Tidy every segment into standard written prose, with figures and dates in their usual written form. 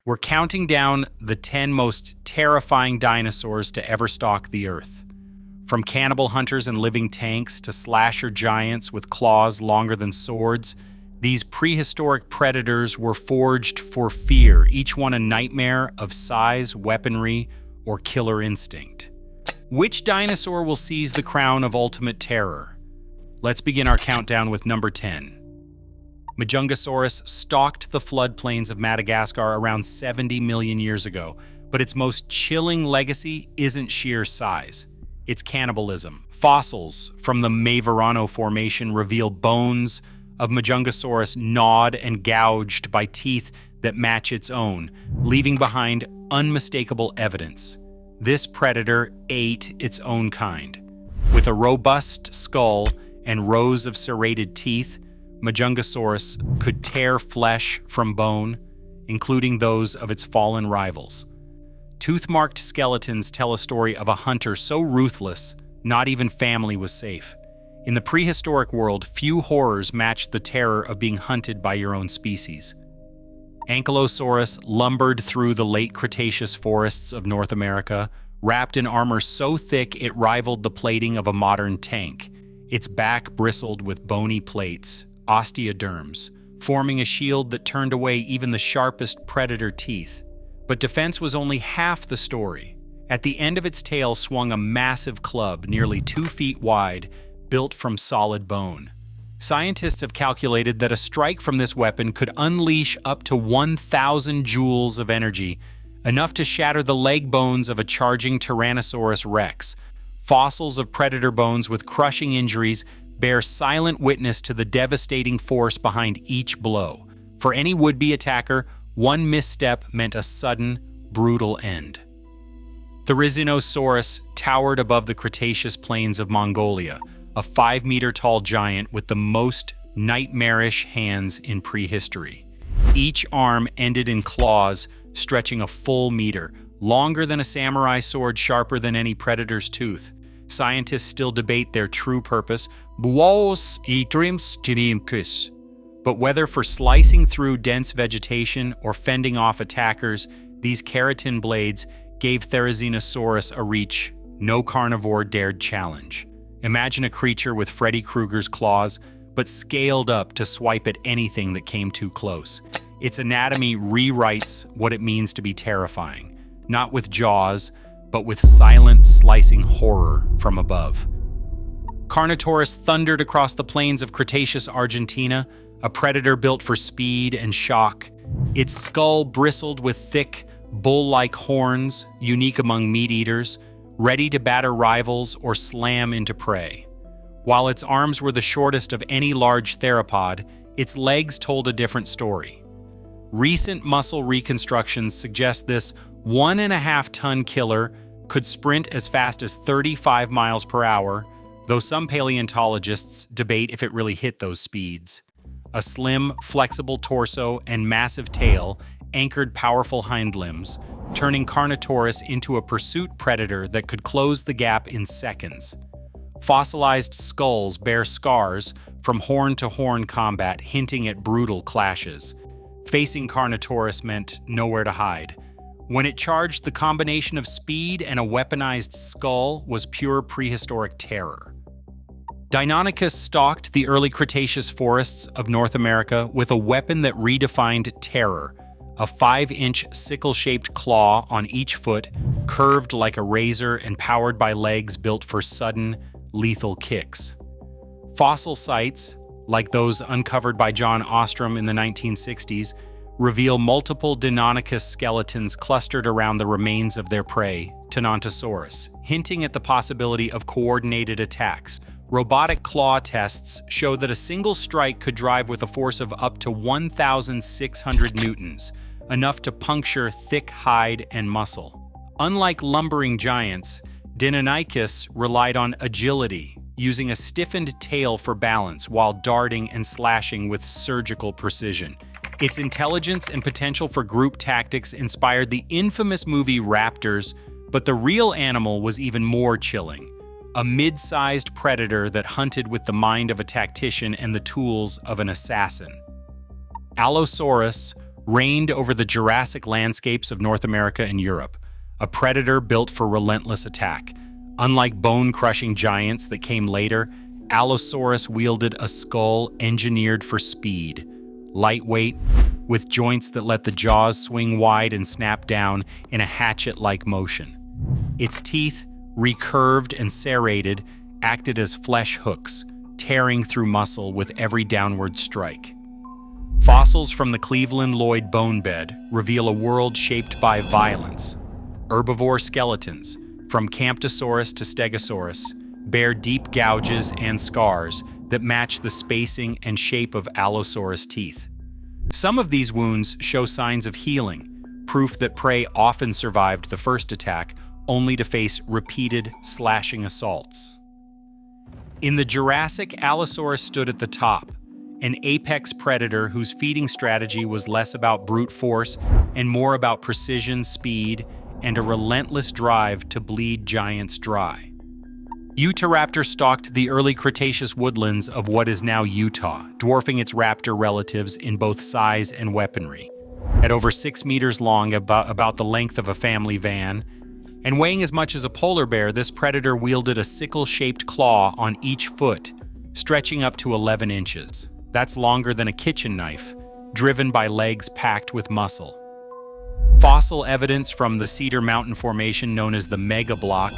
We're counting down the 10 most terrifying dinosaurs to ever stalk the Earth. From cannibal hunters and living tanks to slasher giants with claws longer than swords, these prehistoric predators were forged for fear, each one a nightmare of size, weaponry, or killer instinct. Which dinosaur will seize the crown of ultimate terror? Let's begin our countdown with number 10. Majungasaurus stalked the floodplains of Madagascar around 70 million years ago, but its most chilling legacy isn't sheer size. It's cannibalism. Fossils from the Maverano Formation reveal bones of Majungasaurus gnawed and gouged by teeth that match its own, leaving behind unmistakable evidence. This predator ate its own kind. With a robust skull and rows of serrated teeth, Majungasaurus could tear flesh from bone, including those of its fallen rivals. Tooth-marked skeletons tell a story of a hunter so ruthless, not even family was safe. In the prehistoric world, few horrors matched the terror of being hunted by your own species. Ankylosaurus lumbered through the late Cretaceous forests of North America, wrapped in armor so thick it rivaled the plating of a modern tank. Its back bristled with bony plates, osteoderms, forming a shield that turned away even the sharpest predator teeth. But defense was only half the story. At the end of its tail swung a massive club, nearly 2 feet wide, built from solid bone. Scientists have calculated that a strike from this weapon could unleash up to 1,000 joules of energy, enough to shatter the leg bones of a charging Tyrannosaurus rex. Fossils of predator bones with crushing injuries bear silent witness to the devastating force behind each blow. For any would-be attacker, one misstep meant a sudden, brutal end. Therizinosaurus towered above the Cretaceous plains of Mongolia, a 5-meter-tall giant with the most nightmarish hands in prehistory. Each arm ended in claws stretching a full meter, longer than a samurai sword, sharper than any predator's tooth. Scientists still debate their true purpose, but whether for slicing through dense vegetation or fending off attackers, these keratin blades gave therizinosaurus a reach no carnivore dared challenge. Imagine a creature with Freddy Krueger's claws, but scaled up to swipe at anything that came too close. Its anatomy rewrites what it means to be terrifying, not with jaws, but with silent, slicing horror from above. Carnotaurus thundered across the plains of Cretaceous Argentina, a predator built for speed and shock. Its skull bristled with thick, bull-like horns, unique among meat-eaters, ready to batter rivals or slam into prey. While its arms were the shortest of any large theropod, its legs told a different story. Recent muscle reconstructions suggest this 1.5-ton killer could sprint as fast as 35 miles per hour, though some paleontologists debate if it really hit those speeds. A slim, flexible torso and massive tail anchored powerful hind limbs, turning Carnotaurus into a pursuit predator that could close the gap in seconds. Fossilized skulls bear scars from horn-to-horn combat, hinting at brutal clashes. Facing Carnotaurus meant nowhere to hide. When it charged, the combination of speed and a weaponized skull was pure prehistoric terror. Deinonychus stalked the early Cretaceous forests of North America with a weapon that redefined terror, a 5-inch sickle-shaped claw on each foot, curved like a razor and powered by legs built for sudden, lethal kicks. Fossil sites, like those uncovered by John Ostrom in the 1960s, reveal multiple Deinonychus skeletons clustered around the remains of their prey, Tenontosaurus, hinting at the possibility of coordinated attacks. Robotic claw tests show that a single strike could drive with a force of up to 1,600 newtons, enough to puncture thick hide and muscle. Unlike lumbering giants, Deinonychus relied on agility, using a stiffened tail for balance while darting and slashing with surgical precision. Its intelligence and potential for group tactics inspired the infamous movie Raptors, but the real animal was even more chilling. A mid-sized predator that hunted with the mind of a tactician and the tools of an assassin. Allosaurus reigned over the Jurassic landscapes of North America and Europe, a predator built for relentless attack. Unlike bone-crushing giants that came later, Allosaurus wielded a skull engineered for speed, lightweight, with joints that let the jaws swing wide and snap down in a hatchet-like motion. Its teeth, recurved and serrated, acted as flesh hooks, tearing through muscle with every downward strike. Fossils from the Cleveland Lloyd bone bed reveal a world shaped by violence. Herbivore skeletons, from Camptosaurus to Stegosaurus, bear deep gouges and scars that match the spacing and shape of Allosaurus teeth. Some of these wounds show signs of healing, proof that prey often survived the first attack, only to face repeated slashing assaults. In the Jurassic, Allosaurus stood at the top, an apex predator whose feeding strategy was less about brute force and more about precision, speed, and a relentless drive to bleed giants dry. Utahraptor stalked the early Cretaceous woodlands of what is now Utah, dwarfing its raptor relatives in both size and weaponry. At over 6 meters long, about the length of a family van, and weighing as much as a polar bear, this predator wielded a sickle-shaped claw on each foot, stretching up to 11 inches. That's longer than a kitchen knife, driven by legs packed with muscle. Fossil evidence from the Cedar Mountain Formation, known as the Mega Block,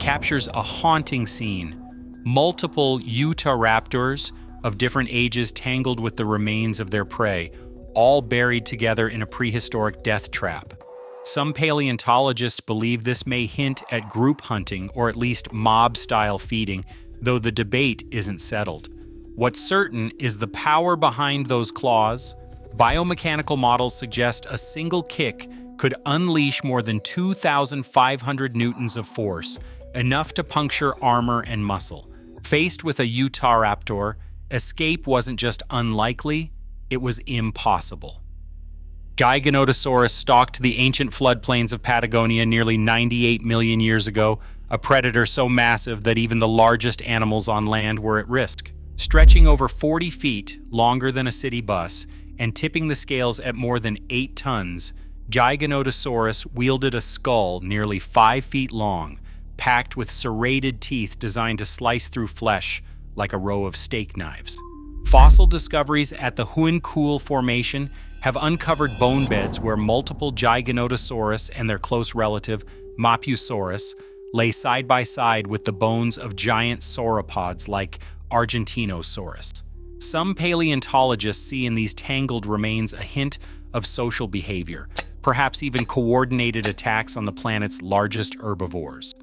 captures a haunting scene. Multiple Utahraptors of different ages tangled with the remains of their prey, all buried together in a prehistoric death trap. Some paleontologists believe this may hint at group hunting or at least mob-style feeding, though the debate isn't settled. What's certain is the power behind those claws. Biomechanical models suggest a single kick could unleash more than 2,500 newtons of force, enough to puncture armor and muscle. Faced with a Utahraptor, escape wasn't just unlikely, it was impossible. Giganotosaurus stalked the ancient floodplains of Patagonia nearly 98 million years ago, a predator so massive that even the largest animals on land were at risk. Stretching over 40 feet, longer than a city bus, and tipping the scales at more than 8 tons, Giganotosaurus wielded a skull nearly 5 feet long, packed with serrated teeth designed to slice through flesh like a row of steak knives. Fossil discoveries at the Huincul Formation have uncovered bone beds where multiple Giganotosaurus and their close relative, Mapusaurus, lay side by side with the bones of giant sauropods like Argentinosaurus. Some paleontologists see in these tangled remains a hint of social behavior, perhaps even coordinated attacks on the planet's largest herbivores.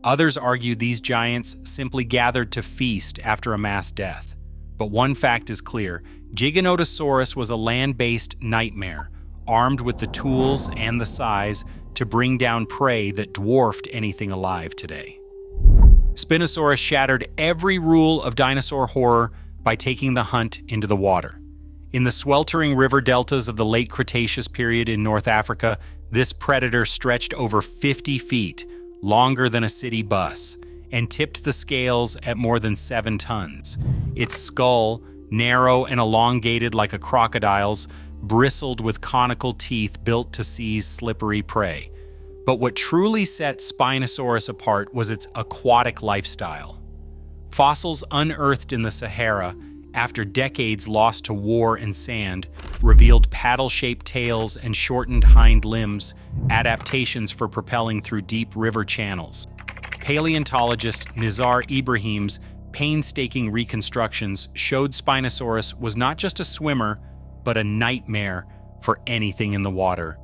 Others argue these giants simply gathered to feast after a mass death. But one fact is clear: Giganotosaurus was a land-based nightmare, armed with the tools and the size to bring down prey that dwarfed anything alive today. Spinosaurus shattered every rule of dinosaur horror by taking the hunt into the water. In the sweltering river deltas of the late Cretaceous period in North Africa, this predator stretched over 50 feet, longer than a city bus, and tipped the scales at more than 7 tons. Its skull, narrow and elongated like a crocodile's, bristled with conical teeth built to seize slippery prey. But what truly set Spinosaurus apart was its aquatic lifestyle. Fossils unearthed in the Sahara, after decades lost to war and sand, revealed paddle-shaped tails and shortened hind limbs, adaptations for propelling through deep river channels. Paleontologist Nizar Ibrahim's painstaking reconstructions showed Spinosaurus was not just a swimmer, but a nightmare for anything in the water.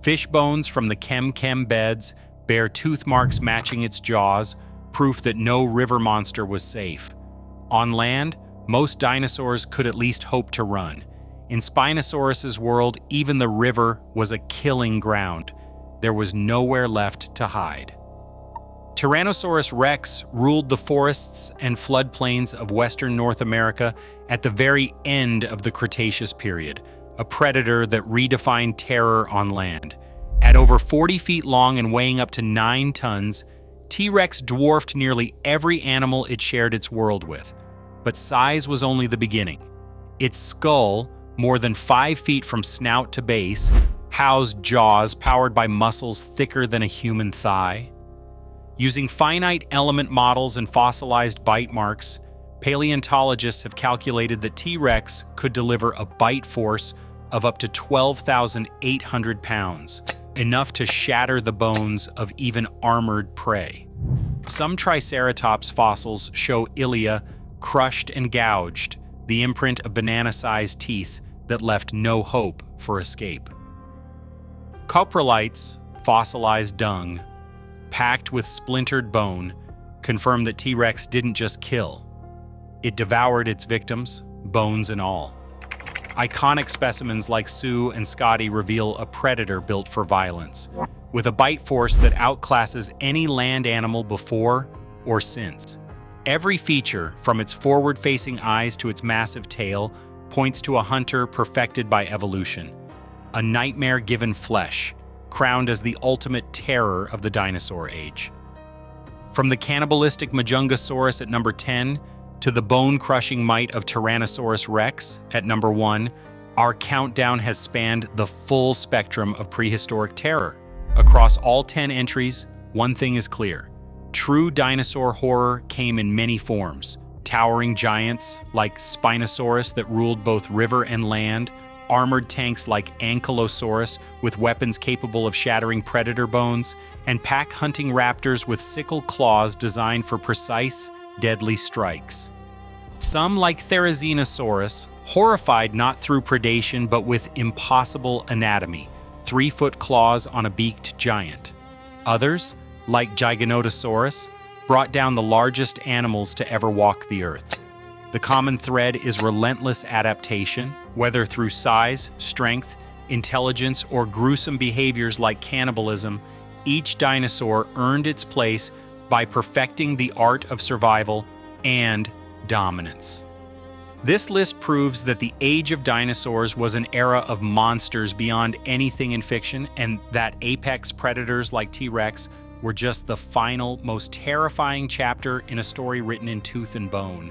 Fish bones from the Kem beds bear tooth marks matching its jaws, proof that no river monster was safe. On land, most dinosaurs could at least hope to run. In Spinosaurus's world, even the river was a killing ground. There was nowhere left to hide. Tyrannosaurus rex ruled the forests and floodplains of western North America at the very end of the Cretaceous period, a predator that redefined terror on land. At over 40 feet long and weighing up to 9 tons, T-Rex dwarfed nearly every animal it shared its world with. But size was only the beginning. Its skull, more than 5 feet from snout to base, housed jaws powered by muscles thicker than a human thigh. Using finite element models and fossilized bite marks, paleontologists have calculated that T-Rex could deliver a bite force of up to 12,800 pounds, enough to shatter the bones of even armored prey. Some Triceratops fossils show ilia crushed and gouged, the imprint of banana-sized teeth that left no hope for escape. Coprolites, fossilized dung, packed with splintered bone, confirm that T-Rex didn't just kill. It devoured its victims, bones and all. Iconic specimens like Sue and Scotty reveal a predator built for violence, with a bite force that outclasses any land animal before or since. Every feature, from its forward-facing eyes to its massive tail, points to a hunter perfected by evolution. A nightmare given flesh, crowned as the ultimate terror of the dinosaur age. From the cannibalistic Majungasaurus at number 10 to the bone-crushing might of Tyrannosaurus rex at number 1, our countdown has spanned the full spectrum of prehistoric terror. Across all 10 entries, one thing is clear. True dinosaur horror came in many forms. Towering giants like Spinosaurus that ruled both river and land, armored tanks like Ankylosaurus with weapons capable of shattering predator bones, and pack-hunting raptors with sickle claws designed for precise, deadly strikes. Some, like therizinosaurus, horrified not through predation but with impossible anatomy, 3-foot claws on a beaked giant. Others, like Giganotosaurus, brought down the largest animals to ever walk the earth. The common thread is relentless adaptation, whether through size, strength, intelligence, or gruesome behaviors like cannibalism. Each dinosaur earned its place by perfecting the art of survival and dominance. This list proves that the age of dinosaurs was an era of monsters beyond anything in fiction, and that apex predators like T-Rex were just the final, most terrifying chapter in a story written in tooth and bone.